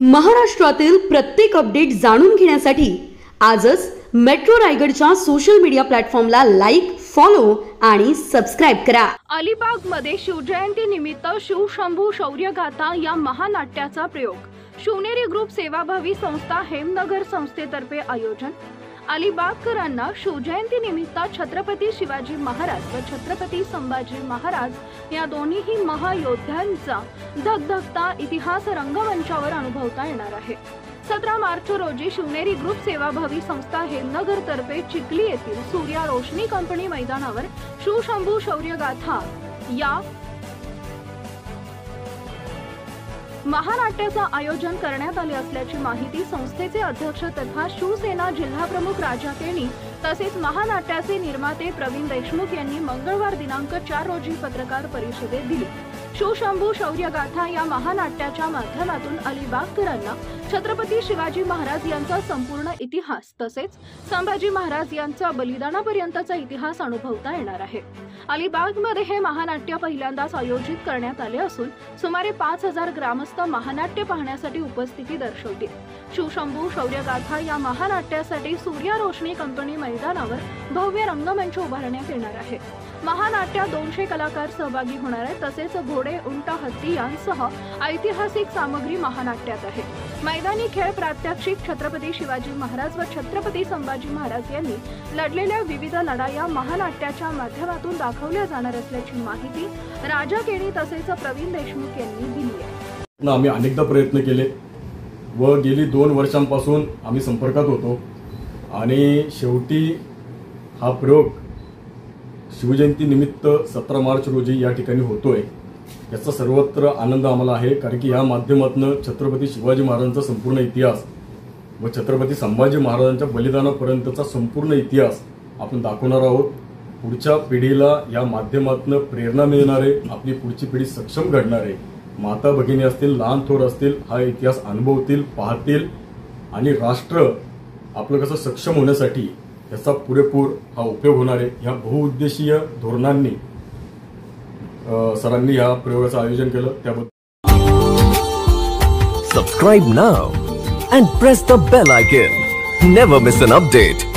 महाराष्ट्रातील प्रत्येक अपडेट जाणून घेण्यासाठी आजच मेट्रो रायगडच्या सोशल मीडिया प्लॅटफॉर्मला लाईक, फॉलो आणि सबस्क्राइब करा। अलिबागमध्ये शिवजयंती निमित्त शिवशंभू शौर्यगाथा या महानाट्याचा प्रयोग शिवनेरी ग्रुप सेवाभावी संस्था हेमनगर संस्थेतर्फे आयोजन। अलिबागकरांना शिवजयंती निमित्त छत्रपती शिवाजी महाराज व छत्रपती संभाजी महाराज या दोन्ही महायोद्ध्यांचा धगधगता इतिहास रंगमंचावर अनुभवता येणार आहे। 17 मार्च रोजी शिवनेरी ग्रुप सेवाभावी संस्था हेमनगर तर्फे चिखली येथील सूर्या रोशनी कंपनी मैदानावर शिवशंभू शौर्यगाथा या महानाट्याचे आयोजन करण्यात आले असल्याची माहिती संस्थेचे अध्यक्ष तथा शिवसेना जिल्हाप्रमुख राजा केणी तसेच महानाट्याचे निर्माते प्रवीण देशमुख यांनी मंगळवार दिनांक 4 रोजी पत्रकार परिषदेत दिली। शिवशंभू शौर्यगाथा या महानाट्याच्या माध्यमातून अलिबागकरांना छत्रपती शिवाजी महाराज यांचा संपूर्ण इतिहास तसेच संभाजी महाराज यांचा बलिदानापर्यंतचा इतिहास अनुभवता येणार आहे। अलिबागमध्ये हे महानाट्य पहिल्यांदाच आयोजित करण्यात आले असून सुमारे 5000 ग्रामस्थ महानाट्य पाहण्यासाठी उपस्थिती दर्शवतील। शिवशंभू शौर्यगाथा या महानाट्यासाठी सूर्या रोशनी कंपनी मैदानावर भव्य रंगमंच उभारण्यात येणार आहे। महानाट्यात 200 कलाकार सहभागी होणार आहेत तसेच घोडे, उंट, हत्ती यांसह ऐतिहासिक सामग्री महानाट्यात आहे। मैदानी खेळ प्रात्यक्षिक छत्रपती शिवाजी महाराज व छत्रपती संभाजी महाराज यांनी लढलेल्या विविध लढाया महानाट्याच्या माध्यमातून दाखवल्या जाणार असल्याची माहिती राजा केणी तसेच प्रवीण देशमुख यांनी दिली आहे। आम्ही अनेकदा प्रयत्न केले व गेली 2 वर्षांपासून आम्ही संपर्कात होतो आणि शेवटी हा प्रयोग शिवजयंती निमित्त 17 मार्च रोजी या ठिकाणी होतोय। याचा सर्वत्र आनंद आम्हाला आहे, कारण की या माध्यमातून छत्रपती शिवाजी महाराजांचा संपूर्ण इतिहास व छत्रपती संभाजी महाराजांच्या बलिदानापर्यंतचा संपूर्ण इतिहास आपण दाखवणार आहोत। पुढच्या पिढीला या माध्यमातून प्रेरणा मिळणार आहे, आपली पुढची पिढी सक्षम घडणार आहे। माता भगिनी असतील, लहान थोर असतील, हा इतिहास अनुभवतील, पाहतील आणि राष्ट्र आपलं कसं सक्षम होण्यासाठी याचा पुरेपूर हा उपयोग होणार आहे। ह्या बहुउद्देशीय धोरणांनी सरांनी या प्रयोगाचं आयोजन केलं त्याबद्दल subscribe now and press the bell icon. Never miss an update.